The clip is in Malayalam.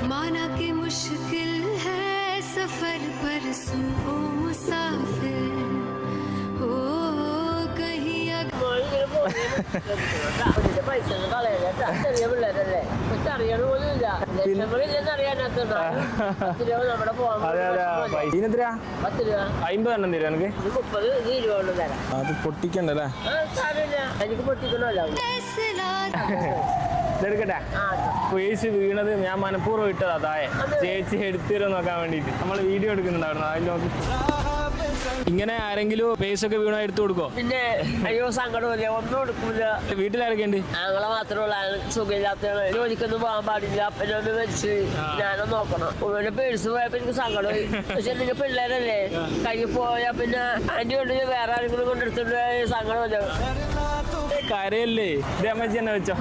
माना कि मुश्किल है सफर पर सुनो मुसाफिर हो कहीं അത് പൊട്ടിക്കണ്ടല്ലേ എടുക്കട്ടെ പേഴ്സ് വീണത് ഞാൻ മനഃപൂർവ്വം ഇട്ടതാ താഴെ ചേച്ചി എടുത്തിരോ നോക്കാൻ വേണ്ടിട്ട് നമ്മൾ വീഡിയോ എടുക്കുന്നുണ്ടായിരുന്നു അതിൽ നോക്കി ഇങ്ങനെ ആരെങ്കിലും പേഴ്സ് ഒക്കെ വീണോ എടുത്തു കൊടുക്കോ പിന്നെ അയ്യോ സങ്കടമില്ല ഒന്നും എടുക്കൂല വീട്ടിലാരൊക്കെ ഉണ്ട് ഞങ്ങളെ മാത്രമുള്ള സുഖമില്ലാത്ത ജോലിക്കൊന്നും പോകാൻ പാടില്ല അപ്പനൊന്ന് വെച്ച് ഞാനും നോക്കണം ഉമ്മയുടെ പേഴ്സ് പോയപ്പോ എനിക്ക് സങ്കടമായി പക്ഷെ നിങ്ങൾ പിള്ളേരല്ലേ കൈ പോയാ പിന്നെ അതിന്റെ കൊണ്ട് വേറെ ആരെങ്കിലും കൊണ്ടെടുത്തിട്ട് സങ്കടമില്ല കരയല്ലേ ഇത് അമ്മച്ചി തന്നെ വെച്ചോ